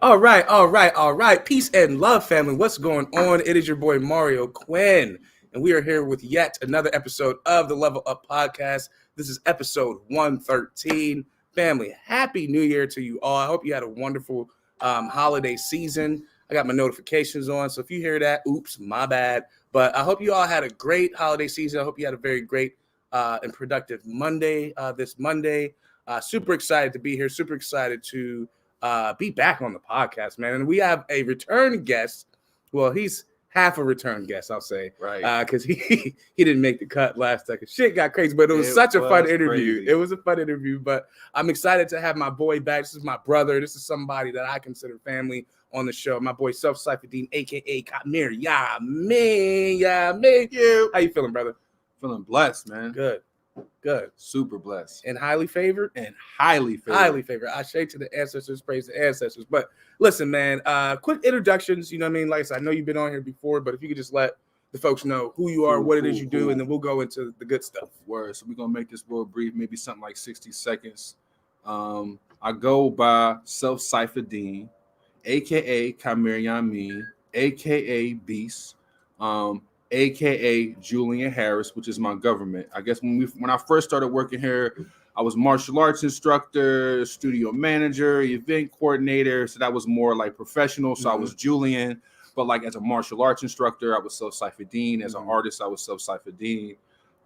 All right. Peace and love, family. What's going on? It is your boy Mario Quinn, and we are here with yet another episode of the Level Up Podcast. This is episode 113. Family, happy New Year to you all. I hope you had a wonderful holiday season. I got my notifications on, so if you hear that, oops, my bad. But I hope you all had a great holiday season. I hope you had a very great and productive Monday this Monday. Super excited to be here. Super excited to be back on the podcast, man. And we have a return guest. Well, he's half a return guest, I'll say. Right. Because he didn't make the cut last second. Shit got crazy, but it was such a fun interview. Crazy. It was a fun interview, but I'm excited to have my boy back. This is my brother. This is somebody that I consider family on the show. My boy Cyphadeen, a.k.a. Kamir. Yeah, man. You. How you feeling, brother? Feeling blessed, man. Good. Super blessed. And highly favored? And highly favored. Highly favored. I say to the ancestors, praise the ancestors. But listen, man, quick introductions. You know what I mean? Like I said, I know you've been on here before, but if you could just let the folks know who you are, what it is you do, and then we'll go into the good stuff. Word. So we're going to make this real brief, maybe something like 60 seconds. I go by Cyphadeen, a.k.a. Kamir Yamin, a.k.a. Beast. AKA Julian Harris, which is my government. I guess when I first started working here, I was martial arts instructor, studio manager, event coordinator. So that was more like professional. So I was Julian, but like as a martial arts instructor, I was Cyphadeen. As an artist, I was Cyphadeen.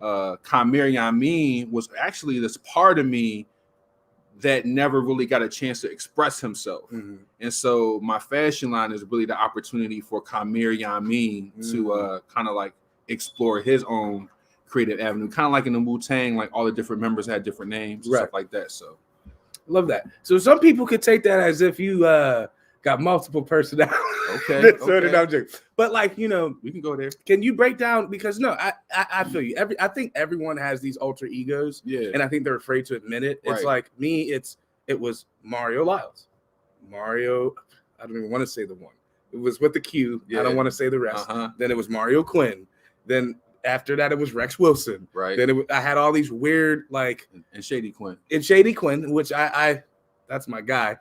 Kamir Yamin was actually this part of me that never really got a chance to express himself. And so my fashion line is really the opportunity for Kamir Yamin to kind of like explore his own creative avenue, kind of like in the Wu-Tang, like all the different members had different names and stuff like that. So love that. So some people could take that as if you got multiple personalities. Okay. But like, you know, we can go there. Can you break down? Because no, I feel you. I think everyone has these alter egos. Yeah. And I think they're afraid to admit it. It's Right. like me, it was Mario Lyles. Mario, I don't even want to say the one. It was with the Q. Yeah. I don't want to say the rest. Then it was Mario Quinn. Then after that, it was Rex Wilson. Right. Then I had all these weird like and Shady Quinn. And Shady Quinn, which I that's my guy.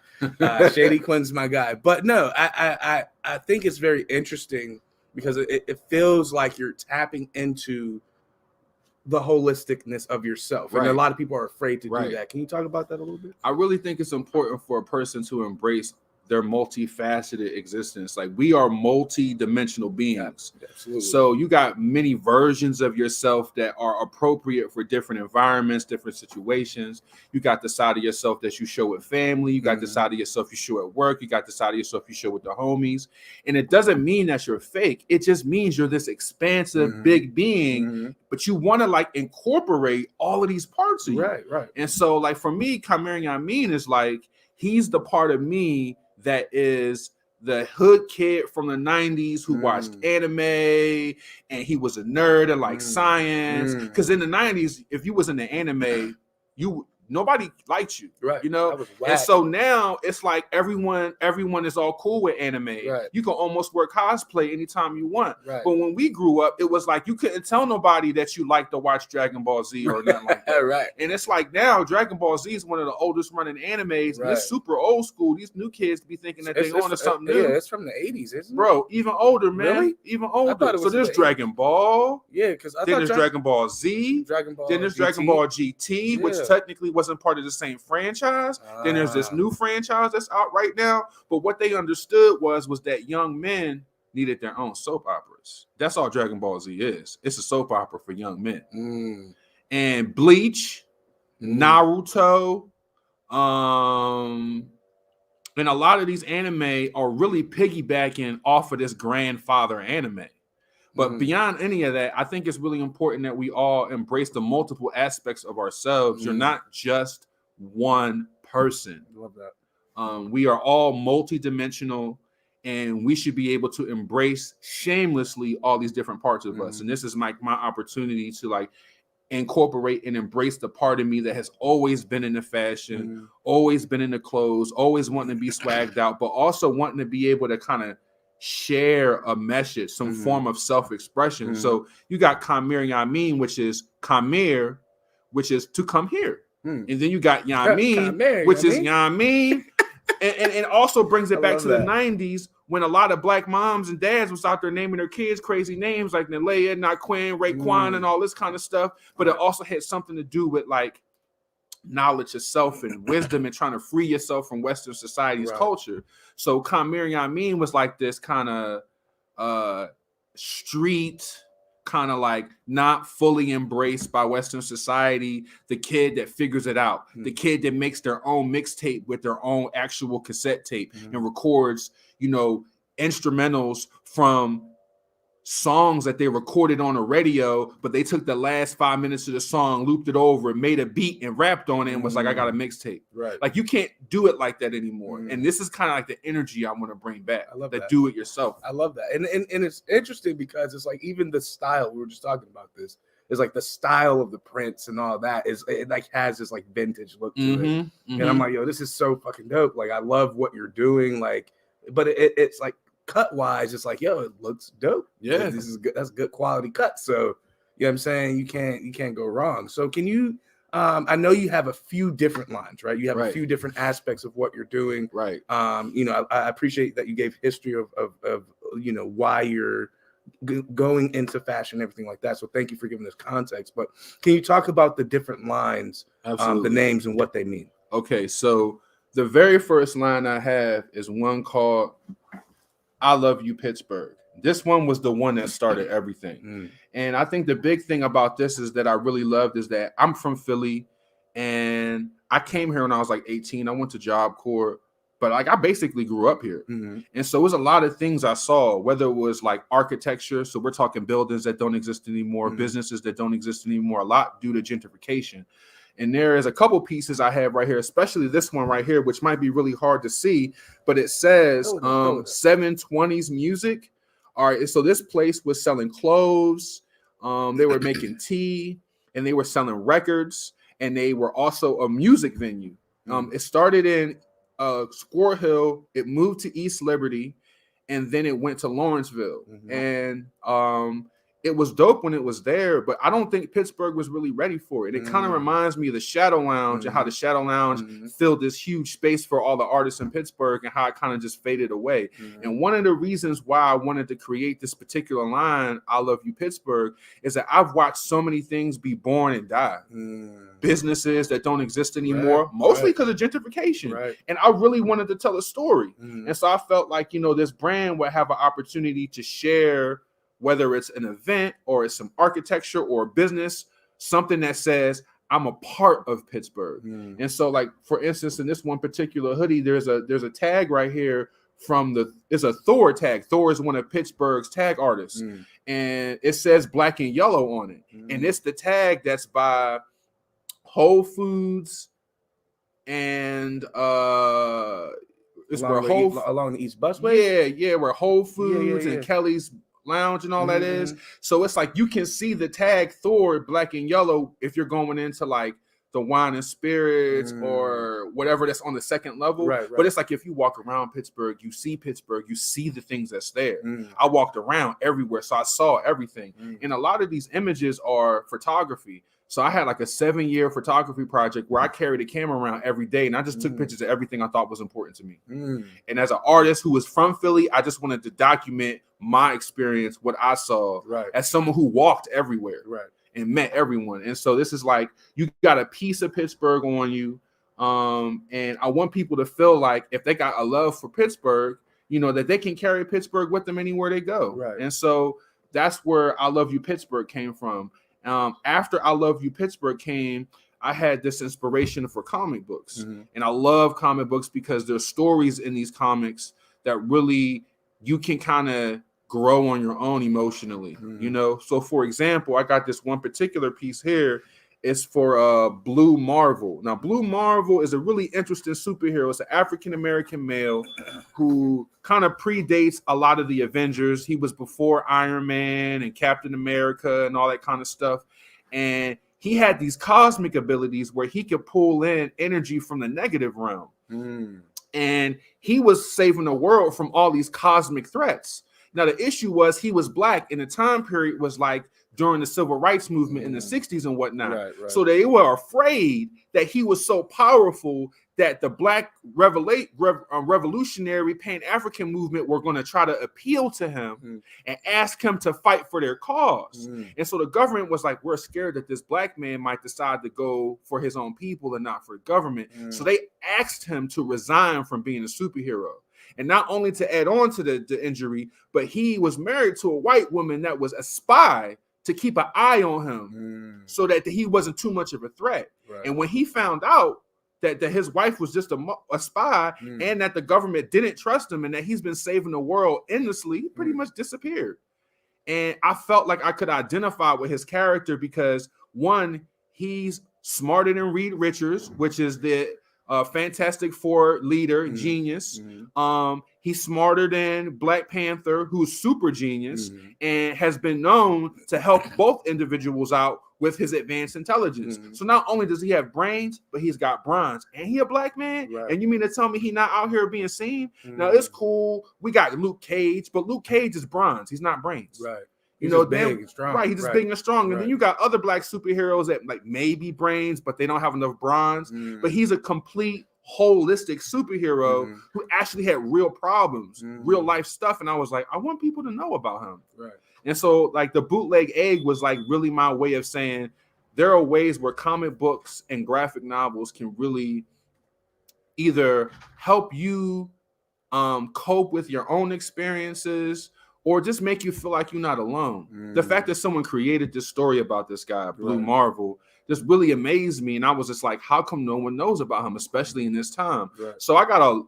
Shady Quinn's my guy. But no, I think it's very interesting because it feels like you're tapping into the holisticness of yourself. Right. And a lot of people are afraid to Right. do that. Can you talk about that a little bit? I really think it's important for a person to embrace their multifaceted existence. Like we are multi-dimensional beings. Absolutely. So you got many versions of yourself that are appropriate for different environments, different situations. You got the side of yourself that you show with family. You got the side of yourself you show at work. You got the side of yourself you show with the homies. And it doesn't mean that you're fake. It just means you're this expansive, big being, but you want to like incorporate all of these parts of you. Right. And so like for me, Kamir Yamin is like, he's the part of me that is the hood kid from the 90s who watched anime and he was a nerd and like science. Because in the 90s, if you was in the anime, nobody liked you, Right? You know. And so now it's like everyone is all cool with anime. Right. You can almost wear cosplay anytime you want. Right. But when we grew up, it was like you couldn't tell nobody that you liked to watch Dragon Ball Z or nothing like that. Right. And it's like now Dragon Ball Z is one of the oldest running animes. And it's super old school. These new kids be thinking that they're on to something new. Yeah, it's from the 80s, isn't it? Bro, even older, man. Really? Even older. So there's the Dragon Ball. Yeah, because Then there's Dragon Ball Z. Dragon Ball Then there's GT. Dragon Ball GT, which technically wasn't part of the same franchise. Then there's this new franchise that's out right now. But what they understood was that young men needed their own soap operas. That's all Dragon Ball Z is. It's a soap opera for young men. And Bleach, Naruto, and a lot of these anime are really piggybacking off of this grandfather anime. But beyond any of that, I think it's really important that we all embrace the multiple aspects of ourselves. You're not just one person. Love that. We are all multidimensional, and we should be able to embrace shamelessly all these different parts of us. And this is my opportunity to like incorporate and embrace the part of me that has always been in the fashion, always been in the clothes, always wanting to be swagged out, but also wanting to be able to kind of share a message, some form of self-expression. So you got Kamir Yamin, which is Kamir, which is to come here. And then you got Yamin, which is Yamin, and also brings it I back love to the that. 90s when a lot of black moms and dads was out there naming their kids crazy names like Nalea, Naquin, Raekwon, and all this kind of stuff. But it also had something to do with like knowledge of self and wisdom and trying to free yourself from Western society's culture. So Kamir Yamin was like this kind of street, kind of like not fully embraced by Western society, the kid that figures it out, the kid that makes their own mixtape with their own actual cassette tape and records, you know, instrumentals from songs that they recorded on a radio, but they took the last 5 minutes of the song, looped it over, made a beat and rapped on it and was like, I got a mixtape. Right. Like you can't do it like that anymore. And this is kind of like the energy I want to bring back. I love that. that. Do it yourself. I love that. And it's interesting because it's like even the style, we were just talking about this, is like the style of the prints and all that it like has this like vintage look to it. And I'm like, yo, this is so fucking dope. Like I love what you're doing. Like, but it's like cut wise, it's like, yo, it looks dope. Yeah, this is good. That's good quality cut. So you know what I'm saying? You can't go wrong. So can you I know you have a few different lines, right? You have a few different aspects of what you're doing. Right. You know, I appreciate that you gave history of you know why you're going into fashion and everything like that. So thank you for giving this context. But can you talk about the different lines, the names and what they mean? Okay, so the very first line I have is one called I Love You Pittsburgh. This one was the one that started everything. And I think the big thing about this is that I really loved is that I'm from Philly and I came here when I was like 18. I went to Job Corps, but like I basically grew up here. And so it was a lot of things I saw, whether it was like architecture. So we're talking buildings that don't exist anymore, businesses that don't exist anymore, a lot due to gentrification. And there is a couple pieces I have right here, especially this one right here, which might be really hard to see, but it says 720s music. All right, so this place was selling clothes, they were making tea, and they were selling records, and they were also a music venue. It started in Squirrel Hill, it moved to East Liberty, and then it went to Lawrenceville. And it was dope when it was there, but I don't think Pittsburgh was really ready for it. It kind of reminds me of the Shadow Lounge and how the Shadow Lounge filled this huge space for all the artists in Pittsburgh and how it kind of just faded away. And one of the reasons why I wanted to create this particular line, I Love You Pittsburgh, is that I've watched so many things be born and die. Businesses that don't exist anymore, mostly because of gentrification. And I really wanted to tell a story. And so I felt like, you know, this brand would have an opportunity to share, whether it's an event or it's some architecture or a business, something that says I'm a part of Pittsburgh. And so, like for instance, in this one particular hoodie, there's a tag right here it's a Thor tag. Thor is one of Pittsburgh's tag artists, and it says black and yellow on it. And it's the tag that's by Whole Foods and it's along the East Busway. Yeah, where Whole Foods and Kelly's Lounge and all that is. So it's like you can see the tag Thor black and yellow if you're going into like the wine and spirits or whatever that's on the second level. But it's like if you walk around Pittsburgh, you see the things that's there. I walked around everywhere, so I saw everything. And a lot of these images are photography. So I had like a 7-year photography project where I carried a camera around every day and I just took pictures of everything I thought was important to me. And as an artist who was from Philly, I just wanted to document my experience, what I saw as someone who walked everywhere and met everyone. And so this is like, you got a piece of Pittsburgh on you. And I want people to feel like if they got a love for Pittsburgh, you know, that they can carry Pittsburgh with them anywhere they go. And so that's where I Love You Pittsburgh came from. After I Love You Pittsburgh came, I had this inspiration for comic books. And I love comic books because there's stories in these comics that really you can kind of grow on your own emotionally, you know? So for example, I got this one particular piece here. It's for Blue Marvel. Now, Blue Marvel is a really interesting superhero. It's an African-American male who kind of predates a lot of the Avengers. He was before Iron Man and Captain America and all that kind of stuff. And he had these cosmic abilities where he could pull in energy from the negative realm. And he was saving the world from all these cosmic threats. Now, the issue was he was black, and the time period was like during the civil rights movement in the 60s and whatnot. Right. So they were afraid that he was so powerful that the black revolutionary Pan-African movement were going to try to appeal to him and ask him to fight for their cause. And so the government was like, we're scared that this black man might decide to go for his own people and not for government. So they asked him to resign from being a superhero. And not only to add on to the injury, but he was married to a white woman that was a spy to keep an eye on him so that he wasn't too much of a threat. Right. And when he found out that his wife was just a spy and that the government didn't trust him and that he's been saving the world endlessly, he pretty much disappeared. And I felt like I could identify with his character because, one, he's smarter than Reed Richards, which is the Fantastic Four leader, genius. He's smarter than Black Panther, who's super genius and has been known to help both individuals out with his advanced intelligence. So not only does he have brains, but he's got bronze. And he a black man? Right. And you mean to tell me he not out here being seen? Now, it's cool. We got Luke Cage, but Luke Cage is bronze. He's not brains. Right. You know, big and strong. Right, he's just big and strong. And then you got other black superheroes that like maybe brains, but they don't have enough bronze. But he's a complete holistic superhero who actually had real problems, real life stuff. And I was like, I want people to know about him. Right. And so like the bootleg egg was like really my way of saying there are ways where comic books and graphic novels can really either help you cope with your own experiences or just make you feel like you're not alone. The fact that someone created this story about this guy, Blue Marvel, just really amazed me. And I was just like, how come no one knows about him, especially in this time? Right. So I got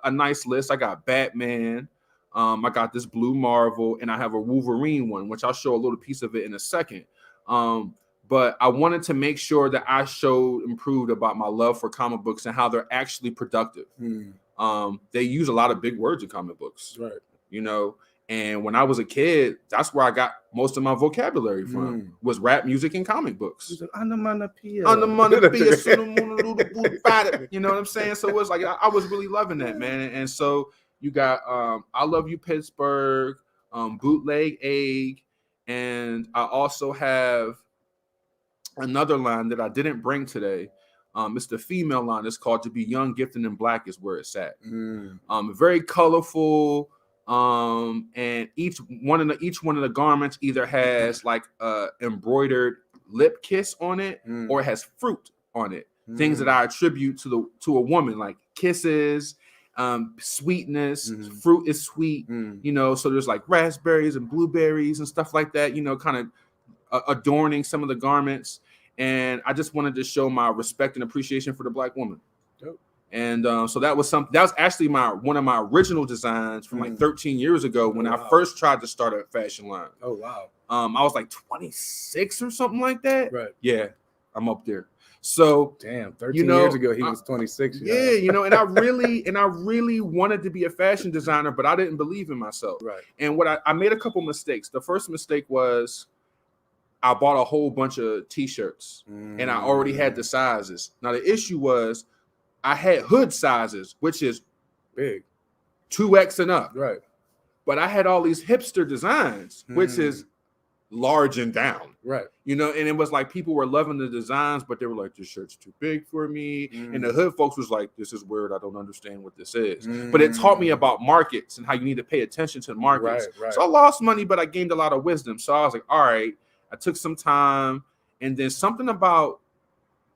a nice list. I got Batman. I got this Blue Marvel, and I have a Wolverine one, which I'll show a little piece of it in a second. But I wanted to make sure that I improved about my love for comic books and how they're actually productive. They use a lot of big words in comic books, right? You know, and when I was a kid, that's where I got most of my vocabulary from was rap music and comic books. You know what I'm saying? So it was like I was really loving that, man. And so you got I Love You Pittsburgh, Bootleg Egg, and I also have another line that I didn't bring today. It's the female line. It's called To Be Young, Gifted, and Black is where it's at. Very colorful. And each one of the garments either has like a embroidered lip kiss on it or it has fruit on it. Things that I attribute to a woman, like kisses, sweetness. Fruit is sweet, you know. So there's like raspberries and blueberries and stuff like that, you know, kind of adorning some of the garments. And I just wanted to show my respect and appreciation for the Black woman. Dope. And so that was actually one of my original designs from like 13 years ago when I first tried to start a fashion line. Oh wow. I was like 26 or something like that. Right. Yeah, I'm up there. So damn, 13 years ago he was 26. Yeah, you know, and I really wanted to be a fashion designer, but I didn't believe in myself. Right. And I made a couple mistakes. The first mistake was I bought a whole bunch of t-shirts and I already had the sizes. Now the issue was I had hood sizes, which is big, 2X and up. Right. But I had all these hipster designs, which is large and down. Right. You know, and it was like people were loving the designs, but they were like, this shirt's too big for me. And the hood folks was like, this is weird. I don't understand what this is. But it taught me about markets and how you need to pay attention to the markets. Right. So I lost money, but I gained a lot of wisdom. So I was like, all right, I took some time. And then something about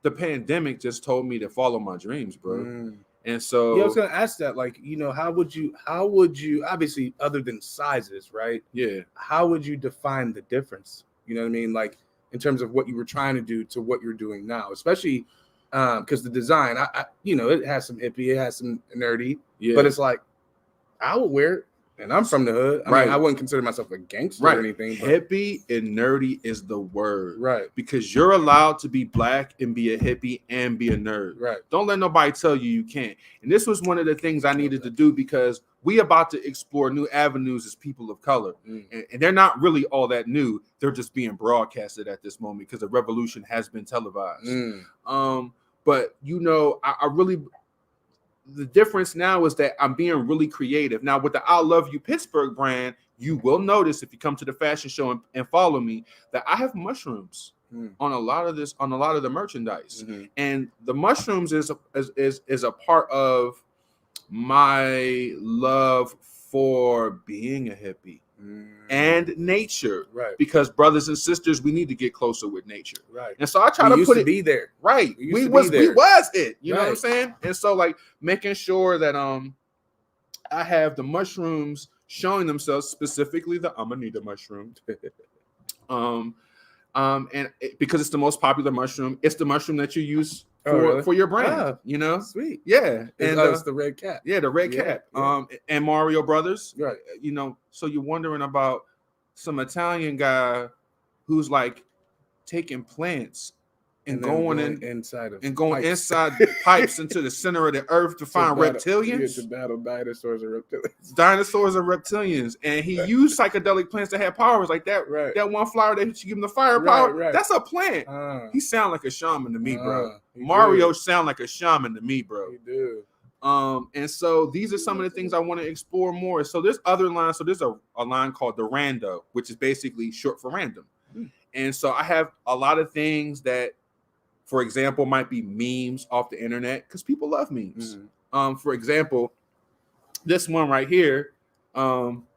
the pandemic just told me to follow my dreams, bro. And so yeah, I was gonna ask that, like, you know, how would you obviously other than sizes, right? Yeah. How would you define the difference? You know what I mean? Like in terms of what you were trying to do to what you're doing now, especially because the design, I you know, it has some hippie, it has some nerdy, but it's like I would wear it. And I'm from the hood. I mean, I wouldn't consider myself a gangster or anything. But hippie and nerdy is the word. Right. Because you're allowed to be black and be a hippie and be a nerd. Right. Don't let nobody tell you can't. And this was one of the things I needed to do because we about to explore new avenues as people of color. And they're not really all that new. They're just being broadcasted at this moment because the revolution has been televised. But, you know, I really... the difference now is that I'm being really creative. Now with the I Love You Pittsburgh brand, you will notice if you come to the fashion show and follow me that I have mushrooms on a lot of the merchandise. And the mushrooms is a part of my love for being a hippie and nature, right? Because brothers and sisters, we need to get closer with nature, right? And so I try to put it be there, right. We was it, you know what I'm saying? And so like making sure that I have the mushrooms showing themselves, specifically the amanita mushroom, because it's the most popular mushroom. It's the mushroom that you use for your brand, you know. Sweet, yeah, and it's the red cap. Yeah, the red cap. And Mario Brothers, right? You know, so you're wondering about some Italian guy who's like taking plants and going inside pipes into the center of the earth to find reptilians. To battle dinosaurs and reptilians. Dinosaurs and reptilians, and he used psychedelic plants that had powers like that. Right. That one flower that you give him the firepower. Right. That's a plant. He sound like a shaman to me, bro. Mario sound like a shaman to me, bro. He do. And so these are some of the things I want to explore more. So there's other lines. So there's a line called the Rando, which is basically short for random. And so I have a lot of things that, for example, might be memes off the internet because people love memes. For example, this one right here,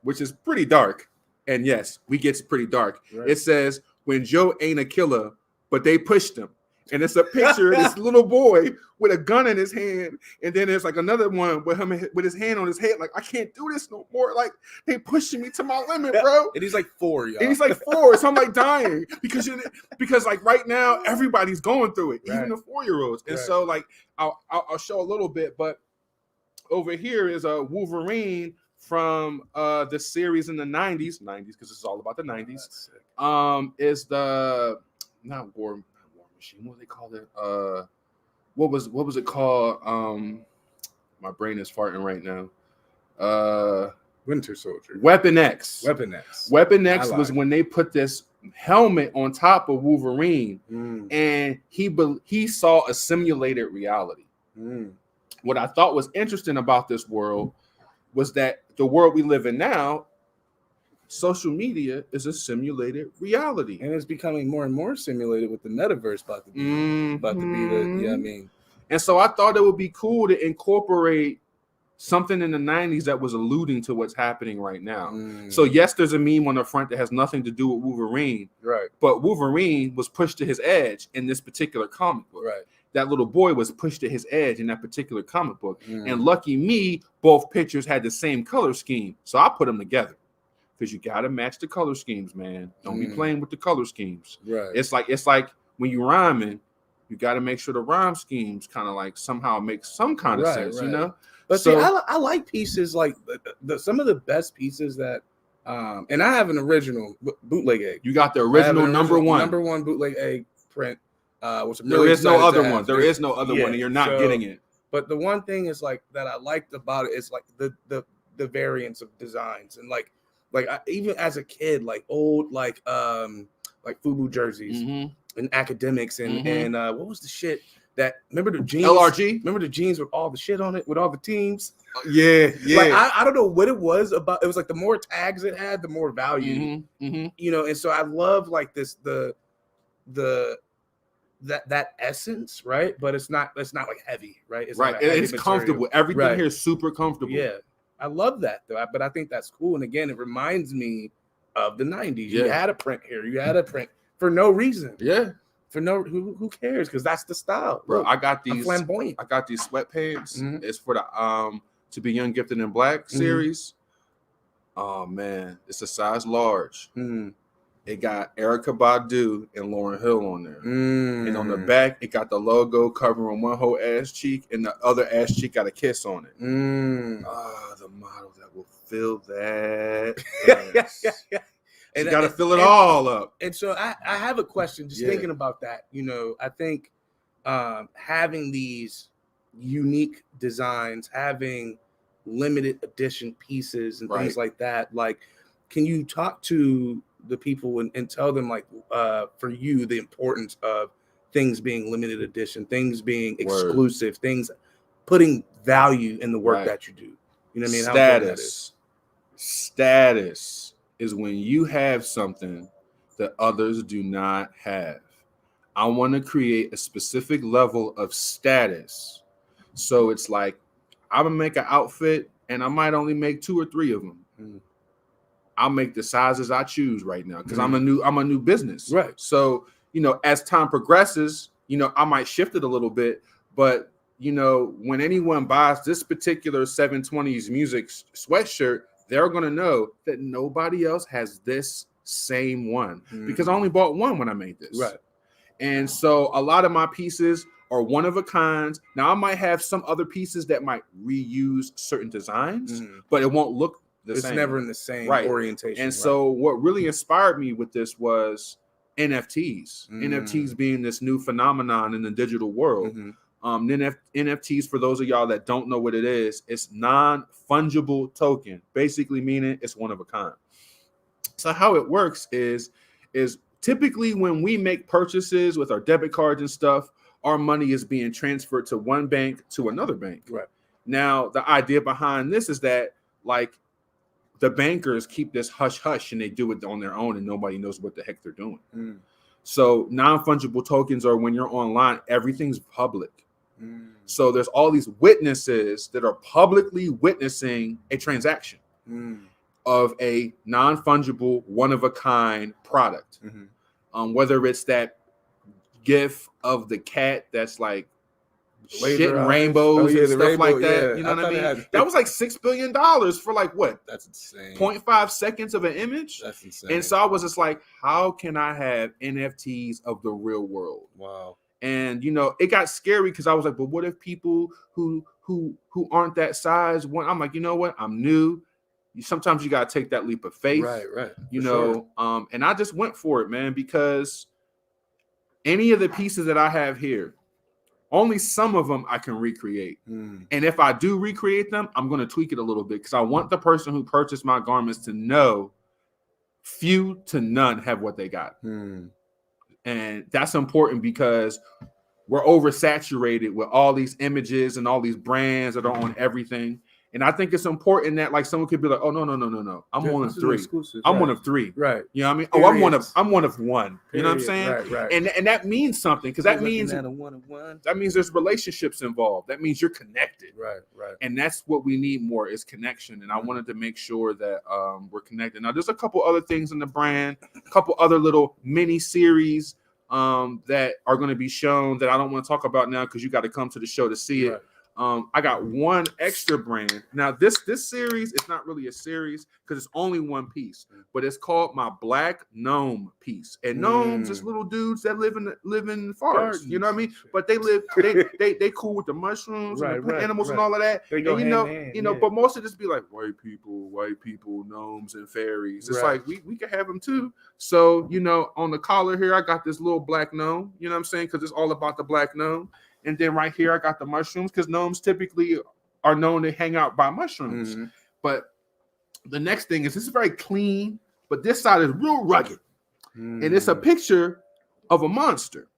which is pretty dark. And yes, we get pretty dark. Right. It says, when Joe ain't a killer, but they pushed him. And it's a picture of this little boy with a gun in his hand. And then there's like another one with him with his hand on his head. Like, I can't do this no more. Like, they pushing me to my limit, bro. And he's like 4, y'all. And he's like 4. So I'm like dying because like right now, everybody's going through it, even the 4-year-olds. And so like, I'll show a little bit. But over here is a Wolverine from the series in the 90s because it's all about the 90s. Is the not War Machine, what do they call it? What was it called? My brain is farting right now. Winter Soldier. Weapon X. Weapon X was when they put this helmet on top of Wolverine, and he saw a simulated reality. What I thought was interesting about this world was that the world we live in now, social media is a simulated reality, and it's becoming more and more simulated with the metaverse about to be the, I mean. And so I thought it would be cool to incorporate something in the 90s that was alluding to what's happening right now. So yes, there's a meme on the front that has nothing to do with Wolverine, right? But Wolverine was pushed to his edge in this particular comic book, right? That little boy was pushed to his edge in that particular comic book, and lucky me, both pictures had the same color scheme, so I put them together. Because you got to match the color schemes, man. Don't be playing with the color schemes. Right. It's like when you rhyming, you got to make sure the rhyme schemes kind of like somehow make some kind of sense, you know? But so, see, I like pieces like some of the best pieces that, and I have an original bootleg egg. You got the original number one bootleg egg print. Which I'm there is no other one. There is no other one, and you're not getting it. But the one thing is like that I liked about it is like the variance of designs and like even as a kid, like old like FUBU jerseys and academics and what was the shit that remember the jeans? LRG. Remember the jeans with all the shit on it with all the teams? Yeah. Like I don't know what it was about. It was like the more tags it had, the more value. You know, and so I love like this that essence, right? But it's not like heavy, right? It's right. It's comfortable. Everything here is super comfortable. Yeah. I love that though, but I think that's cool. And again, it reminds me of the 90s. You had a print here. You had a print for no reason. Yeah. For no, who cares? Because that's the style. Bro, look, I got these. I'm flamboyant. I got these sweatpants. It's for the To Be Young, Gifted, and Black series. Oh man, it's a size large. It got Erykah Badu and Lauryn Hill on there. And on the back, it got the logo covering one whole ass cheek, and the other ass cheek got a kiss on it. The model that will fill that. And you got to fill it all up. And so I have a question, just thinking about that. You know, I think having these unique designs, having limited edition pieces and things like that, like, can you talk to the people and tell them like for you the importance of things being limited edition, things being exclusive, things putting value in the work Right. that you do. You know what I mean? How important that is. Status is when you have something that others do not have. I want to create a specific level of status. So it's like, I'm gonna make an outfit and I might only make 2 or 3 of them. Mm. I'll make the sizes I choose right now because I'm a new business. Right. So, as time progresses, I might shift it a little bit, but when anyone buys this particular 720s music sweatshirt, they're going to know that nobody else has this same one because I only bought one when I made this. Right. And so a lot of my pieces are one of a kind. Now I might have some other pieces that might reuse certain designs, but it won't look the same. It's never in the same Right. orientation. And so what really inspired me with this was NFTs. NFTs being this new phenomenon in the digital world. NFTs, for those of y'all that don't know what it is, it's non-fungible token, basically meaning it's one of a kind. So how it works is typically when we make purchases with our debit cards and stuff, our money is being transferred to one bank to another bank. Right. Now, the idea behind this is that, like, the bankers keep this hush-hush and they do it on their own and nobody knows what the heck they're doing. So non-fungible tokens are when you're online, everything's public. So there's all these witnesses that are publicly witnessing a transaction of a non-fungible, one-of-a-kind product. Whether it's that GIF of the cat that's like shitting rainbows and stuff like that. You know what I mean? That was like $6 billion for like what? That's insane. 0.5 seconds of an image. That's insane. And so I was just like, how can I have NFTs of the real world? Wow. And it got scary because I was like, but what if people who aren't that size want? I'm like, you know what? I'm new. Sometimes you gotta take that leap of faith. Right. And I just went for it, man, because any of the pieces that I have here, only some of them I can recreate. And if I do recreate them, I'm going to tweak it a little bit because I want the person who purchased my garments to know few to none have what they got. And that's important because we're oversaturated with all these images and all these brands that are on everything. And I think it's important that, like, someone could be like, oh, no. I'm one of 3. I'm one of 3. Right. You know what I mean? Period. Oh, I'm one of 1. You know what I'm saying? Right. And that means something because that means there's relationships involved. That means you're connected. Right. And that's what we need more is connection. And I wanted to make sure that we're connected. Now, there's a couple other things in the brand, a couple other little mini series that are going to be shown that I don't want to talk about now because you got to come to the show to see it. I got one extra brand. Now, this series is not really a series because it's only one piece, but it's called my Black Gnome piece. And gnomes is little dudes that live in forests. You know what I mean? But they they cool with the mushrooms and the plant animals and all of that. They go and but most of this be like white people, gnomes and fairies. It's like we can have them too. So on the collar here, I got this little black gnome. You know what I'm saying? Because it's all about the black gnome. And then right here, I got the mushrooms because gnomes typically are known to hang out by mushrooms. But the next thing is this is very clean, but this side is real rugged. And it's a picture of a monster.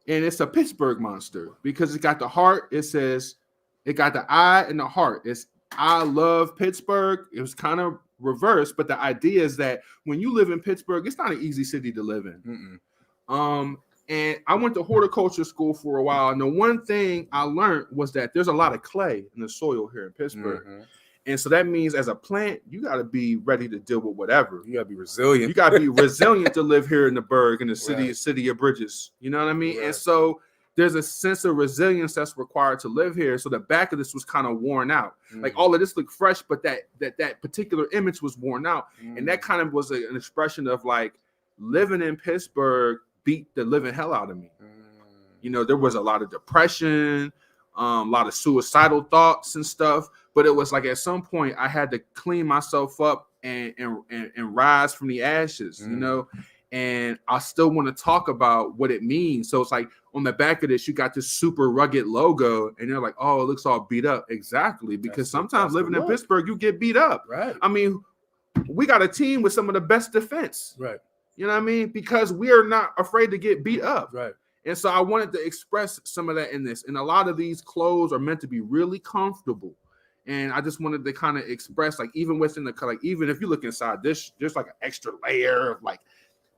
And it's a Pittsburgh monster because it got the heart. It says, it got the eye and the heart. It's I love Pittsburgh. It was kind of reversed, but the idea is that when you live in Pittsburgh, it's not an easy city to live in. And I went to horticulture school for a while. And the one thing I learned was that there's a lot of clay in the soil here in Pittsburgh. And so that means as a plant, you got to be ready to deal with whatever. You got to be resilient. You got to be resilient to live here in the burg, in the city of Bridges. You know what I mean? And so there's a sense of resilience that's required to live here. So the back of this was kind of worn out. Like all of this looked fresh, but that particular image was worn out. And that kind of was an expression of like living in Pittsburgh beat the living hell out of me. There was a lot of depression, a lot of suicidal thoughts and stuff. But it was like at some point I had to clean myself up and rise from the ashes, and I still want to talk about what it means. So it's like on the back of this, you got this super rugged logo and you're like, oh, it looks all beat up. Exactly. Because sometimes living in Pittsburgh, you get beat up. Right. I mean, we got a team with some of the best defense. Right. You know what I mean? Because we are not afraid to get beat up. Right. And so I wanted to express some of that in this. And a lot of these clothes are meant to be really comfortable. And I just wanted to kind of express, like, even within the, like, even if you look inside this, there's like an extra layer of like,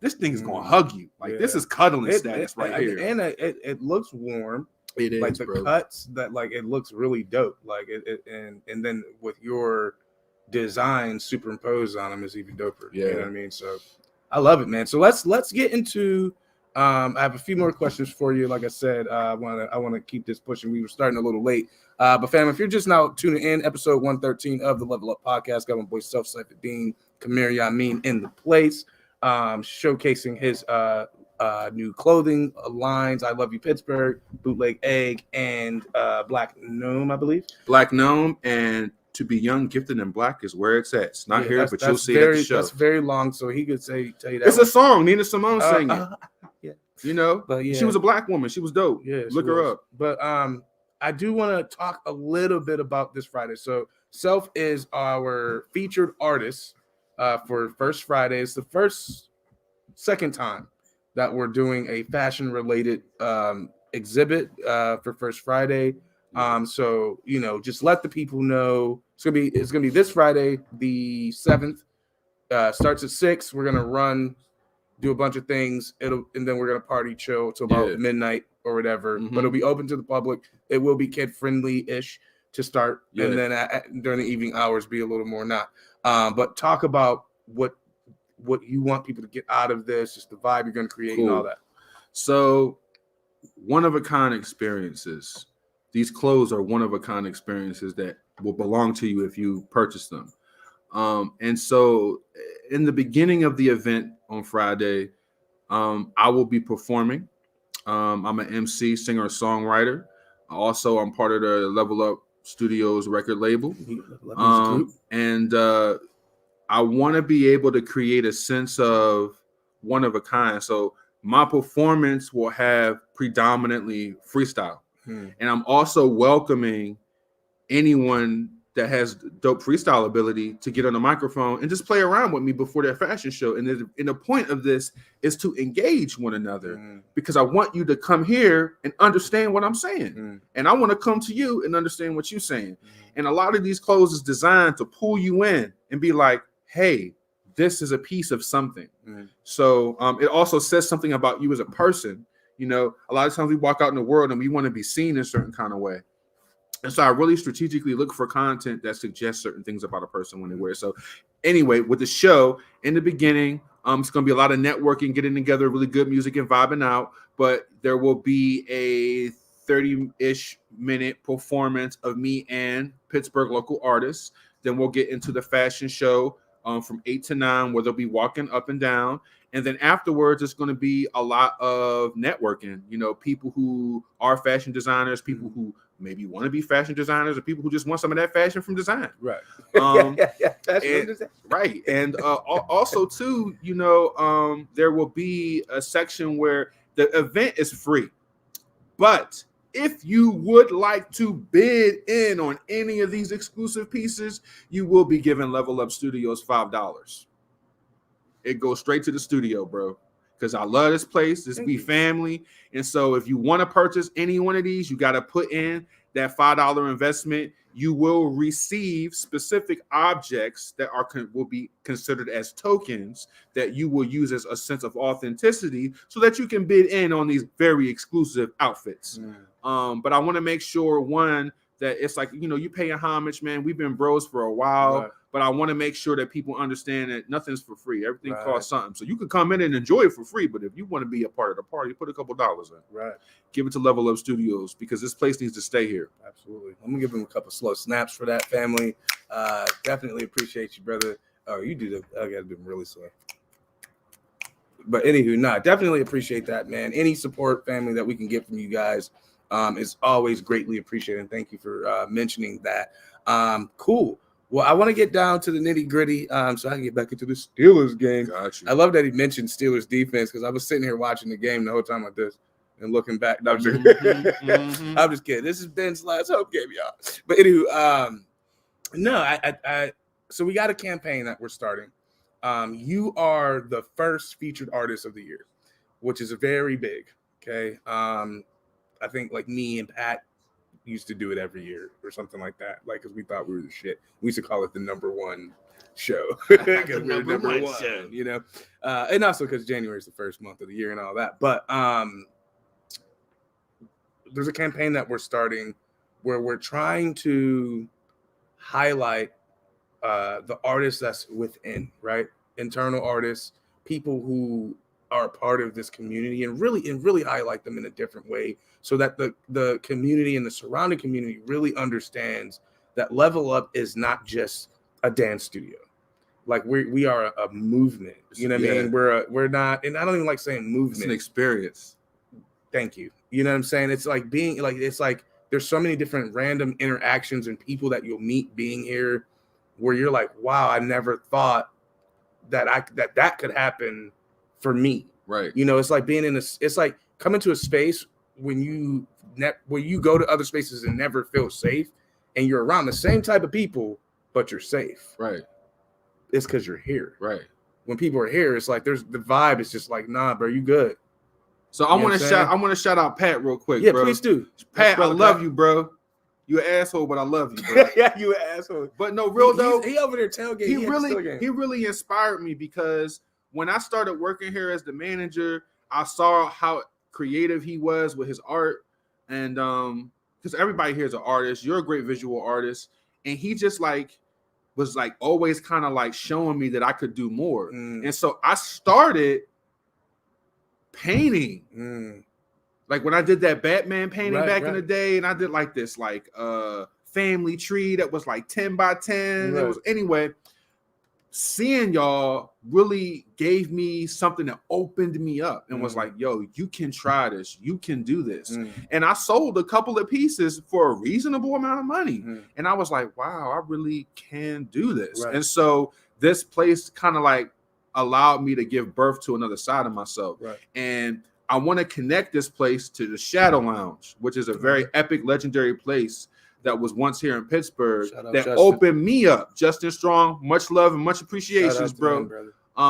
this thing is going to hug you. Like, this is cuddling status here. And it looks warm. It is, like the cuts that, like, it looks really dope. Like and then with your design superimposed on them is even doper. Yeah. You know what I mean? So I love it, man. So let's get into I have a few more questions for you. Like I said, I want to keep this pushing. We were starting a little late. But fam, if you're just now tuning in, episode 113 of the Level Up Podcast, got my boy Cyphadeen, Kamir Yamin in the place, showcasing his new clothing lines. I Love You Pittsburgh, Bootleg Egg, and Black Gnome, I believe. Black Gnome and To Be Young, Gifted, and Black is where it's at. It's not here, but you'll see it at the show. That's very long, so he could tell you that. It's a song. Nina Simone sang it. Yeah. You know, but yeah, she was a black woman. She was dope. Yeah, look her up. But I do want to talk a little bit about this Friday. So Self is our featured artist for First Friday. It's the second time that we're doing a fashion related exhibit for First Friday. So, you know, just let the people know it's gonna be this Friday, the 7th. Starts at 6. We're gonna do a bunch of things. And then we're gonna party chill till about midnight or whatever. But it'll be open to the public. It will be kid friendly ish to start, and then during the evening hours be a little more not. But talk about what you want people to get out of this, just the vibe you're gonna create and all that. So, one of a kind experiences. These clothes are one of a kind experiences that will belong to you if you purchase them. And so in the beginning of the event on Friday, I will be performing. I'm an MC, singer, songwriter. Also, I'm part of the Level Up Studios record label. And I want to be able to create a sense of one of a kind. So my performance will have predominantly freestyle. And I'm also welcoming anyone that has dope freestyle ability to get on the microphone and just play around with me before their fashion show. And the point of this is to engage one another because I want you to come here and understand what I'm saying. And I want to come to you and understand what you're saying. And a lot of these clothes is designed to pull you in and be like, hey, this is a piece of something. So it also says something about you as a person. You know, a lot of times we walk out in the world and we want to be seen in a certain kind of way. And so I really strategically look for content that suggests certain things about a person when they wear it. So anyway, with the show, in the beginning, it's going to be a lot of networking, getting together, really good music and vibing out. But there will be a 30-ish minute performance of me and Pittsburgh local artists. Then we'll get into the fashion show from 8 to 9, where they'll be walking up and down. And then afterwards, it's going to be a lot of networking. You know, people who are fashion designers, people who maybe want to be fashion designers, or people who just want some of that fashion from design. Right. Right. And also, too, you know, there will be a section where the event is free. But if you would like to bid in on any of these exclusive pieces, you will be giving Level Up Studios $5. It goes straight to the studio, bro. Because I love this place. This be family. And so if you want to purchase any one of these, you got to put in that $5 investment. You will receive specific objects that will be considered as tokens that you will use as a sense of authenticity so that you can bid in on these very exclusive outfits. But I want to make sure, one, that it's like, you know, you paying homage, man. We've been bros for a while. Right. But I want to make sure that people understand that nothing's for free. Everything costs something. So you can come in and enjoy it for free. But if you want to be a part of the party, put a couple dollars in. Right. Give it to Level Up Studios because this place needs to stay here. Absolutely. I'm going to give them a couple slow snaps for that, family. Definitely appreciate you, brother. Oh, you do that. I got to do them really slow. But anywho, definitely appreciate that, man. Any support, family, that we can get from you guys is always greatly appreciated. And thank you for mentioning that. Cool. Well, I want to get down to the nitty gritty so I can get back into the Steelers game. Gotcha. I love that he mentioned Steelers defense because I was sitting here watching the game the whole time like this and looking back. No, I'm just kidding. I'm just kidding. This is Ben's last hope game, y'all. But anywho, so we got a campaign that we're starting. You are the first featured artist of the year, which is very big. Okay. I think like me and Pat used to do it every year or something like that. Like, because we thought we were the shit. We used to call it the number one show because we're number one show, you know. And also because January is the first month of the year and all that. But there's a campaign that we're starting where we're trying to highlight the artists that's within, right? Internal artists, people who are a part of this community, and really highlight them in a different way, so that the community and the surrounding community really understands that Level Up is not just a dance studio. Like we are a movement. You know what I mean? We're not, and I don't even like saying movement. It's an experience. Thank you. You know what I'm saying? It's like being like, it's like there's so many different random interactions and people that you'll meet being here where you're like, wow, I never thought that that could happen for me. Right. You know, it's like being in it's like coming to a space when you go to other spaces and never feel safe, and you're around the same type of people, but you're safe. Right. It's because you're here. Right. When people are here, it's like the vibe is just like, nah, bro, you good. So I want to shout out Pat real quick, yeah, bro. Please do. Pat, I love you, bro. You an asshole, but I love you, bro. Yeah, you an asshole. But no, real though. He over there tailgating. He really inspired me, because when I started working here as the manager, I saw how creative he was with his art, and because everybody here is an artist. You're a great visual artist, and he just was always kind of like showing me that I could do more. And so I started painting. Like when I did that Batman painting back in the day, and I did like this family tree that was like 10 by 10. Right. It was, anyway, seeing y'all really gave me something that opened me up and was like, yo, you can try this. You can do this. And I sold a couple of pieces for a reasonable amount of money. And I was like, wow, I really can do this. Right. And so this place kind of like allowed me to give birth to another side of myself. Right. And I want to connect this place to the Shadow Lounge, which is a very epic, legendary place that was once here in Pittsburgh that opened me up. Justin Strong, much love and much appreciations, bro.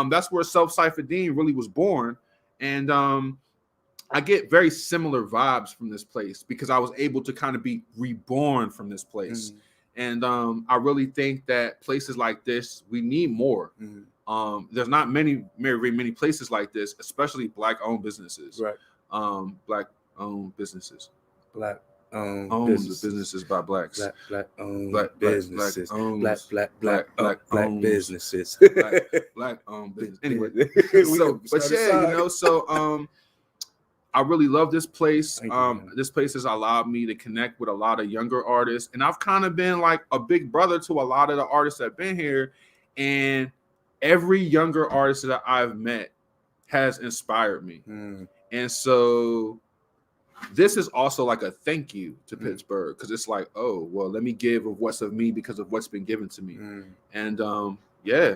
That's where Cyphadeen really was born. And I get very similar vibes from this place because I was able to kind of be reborn from this place. And I really think that places like this, we need more. There's not very many places like this, especially Black-owned businesses. Right. Black-owned businesses. Black-owned businesses by Blacks. Black-owned businesses. Black-owned businesses. Black-owned business. Anyway, so I really love this place. This place has allowed me to connect with a lot of younger artists, and I've kind of been like a big brother to a lot of the artists that have been here, and every younger artist that I've met has inspired me. And so this is also like a thank you to Pittsburgh, because it's like, oh, well, let me give of what's of me because of what's been given to me. And yeah.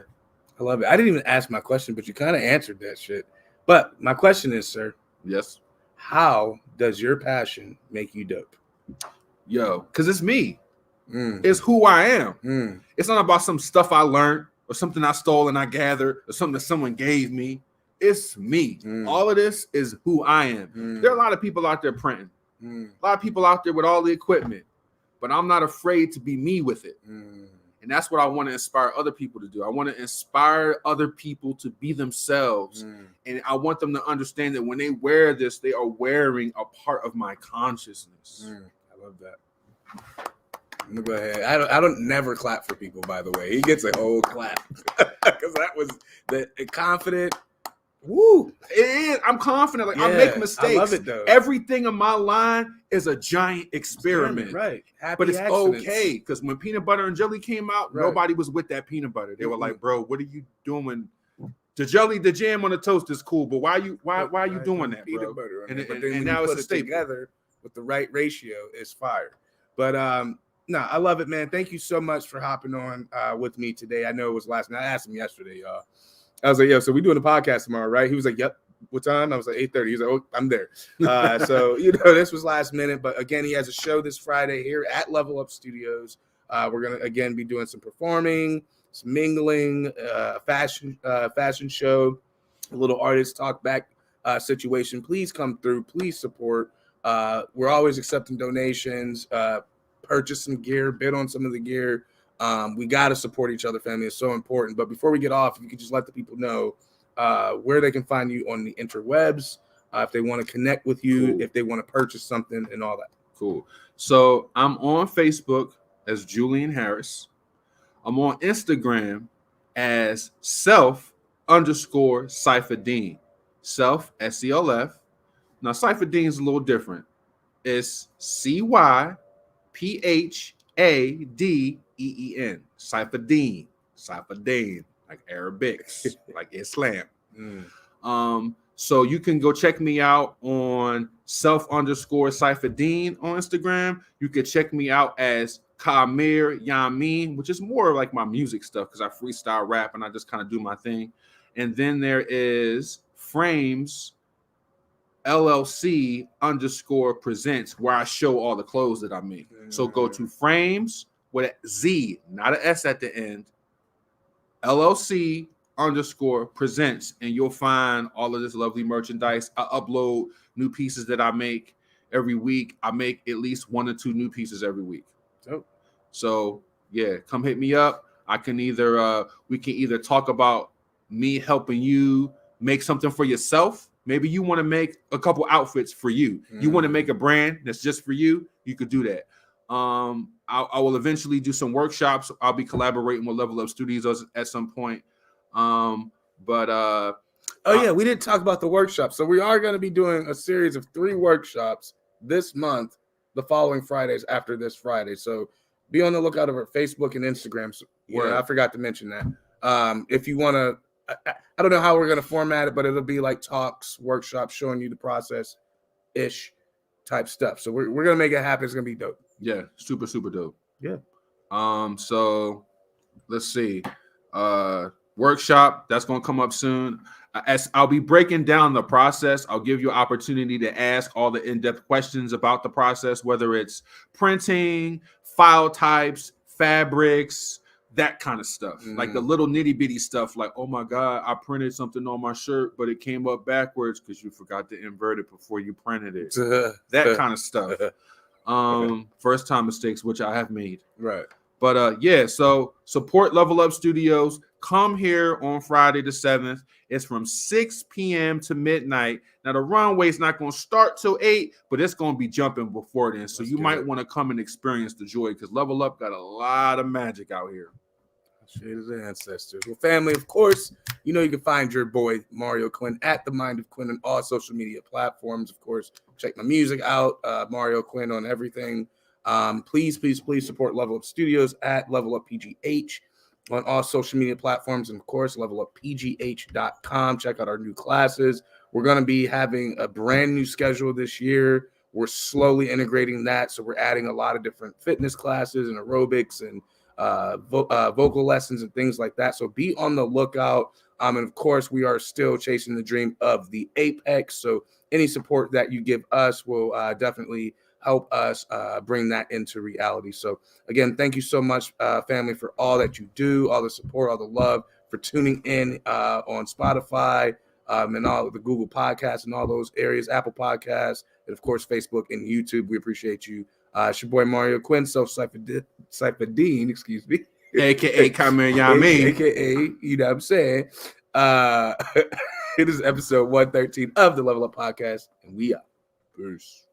I love it. I didn't even ask my question, but you kind of answered that shit. But my question is, sir. Yes. How does your passion make you dope? Yo, because it's me. It's who I am. It's not about some stuff I learned or something I stole and I gathered or something that someone gave me. It's me. All of this is who I am. There are a lot of people out there printing. A lot of people out there with all the equipment, but I'm not afraid to be me with it. And that's what I want to inspire other people to do. I want to inspire other people to be themselves. And I want them to understand that when they wear this, they are wearing a part of my consciousness. I love that. I'm gonna go ahead. I don't never clap for people, by the way. He gets a whole clap because that was the confident. Woo! It is. I'm confident. Like, I make mistakes. I love it though. Everything in my line is a giant experiment. Right. But it's okay, because when peanut butter and jelly came out, nobody was with that peanut butter. They were like, bro, what are you doing? The jam on the toast is cool, but why are you doing that, peanut bro? Butter and then now it's a staple. Together with the right ratio, it's fire. But no, I love it, man. Thank you so much for hopping on with me today. I know it was last night. I asked him yesterday, y'all. I was like, yo, so we doing a podcast tomorrow, right? He was like, yep. What time? I was like, 8:30. He was like, oh, I'm there. So, this was last minute. But again, he has a show this Friday here at Level Up Studios. We're going to, again, be doing some performing, some mingling, fashion show, a little artist talk back situation, please come through. Please support. We're always accepting donations. Purchase some gear, bid on some of the gear. We got to support each other, family. It's so important. But before we get off, if you could just let the people know where they can find you on the interwebs, if they want to connect with you, Cool. if they want to purchase something and all that. Cool. So I'm on Facebook as Julian Harris. I'm on Instagram as self_Cyphadeen. Self, SELF. Now, Cyphadeen is a little different. It's CYPHADEEN. Cyphadeen. Cyphadeen. Like Arabics, like Islam. So you can go check me out on self_Cyphadeen on Instagram. You can check me out as Kamir Yamin, which is more like my music stuff because I freestyle rap and I just kind of do my thing. And then there is Frames LLC_presents, where I show all the clothes that I make. So go to Frames with a Z, not an S at the end, LLC_presents, and you'll find all of this lovely merchandise. I upload new pieces that I make every week. I make at least 1 or 2 new pieces every week. So yeah, come hit me up. I can we can either talk about me helping you make something for yourself. Maybe you want to make a couple outfits for you. You want to make a brand that's just for you. You could do that. I will eventually do some workshops. I'll be collaborating with Level Up Studios at some point. We didn't talk about the workshop. So we are going to be doing a series of 3 workshops this month, the following Fridays after this Friday. So be on the lookout of our Facebook and Instagram. So, I forgot to mention that. If you want to, I don't know how we're going to format it, but it'll be like talks, workshops, showing you the process-ish type stuff. So we're going to make it happen. It's going to be dope. Yeah, super, super dope. Yeah. So let's see. Workshop, that's going to come up soon. As I'll be breaking down the process, I'll give you an opportunity to ask all the in-depth questions about the process, whether it's printing, file types, fabrics, that kind of stuff. Like the little nitty-bitty stuff, like, oh my God, I printed something on my shirt, but it came up backwards because you forgot to invert it before you printed it. That kind of stuff. First time mistakes, which I have made. Right. But so support Level Up Studios. Come here on Friday the 7th. It's from 6 p.m. to midnight. Now the runway is not going to start till 8, but it's going to be jumping before then. So you might want to come and experience the joy, because Level Up got a lot of magic out here. Shade of the ancestors. Well, family, of course, you know you can find your boy Mario Quinn at The Mind of Quinn on all social media platforms. Of course, check my music out, Mario Quinn on everything. Please support Level Up Studios at Level Up PGH on all social media platforms, and of course, leveluppgh.com. Check out our new classes. We're going to be having a brand new schedule this year. We're slowly integrating that, so we're adding a lot of different fitness classes and aerobics and vocal lessons and things like that. So be on the lookout. And of course, we are still chasing the dream of the Apex. So any support that you give us will definitely help us bring that into reality. So again, thank you so much, family, for all that you do, all the support, all the love, for tuning in on Spotify and all the Google Podcasts and all those areas, Apple Podcasts, and of course, Facebook and YouTube. We appreciate you. It's your boy Mario Quinn, Cyphadeen, excuse me. AKA Kamir Yamin. AKA, you know what I'm saying? It is episode 113 of the Level Up Podcast, and we are. Peace.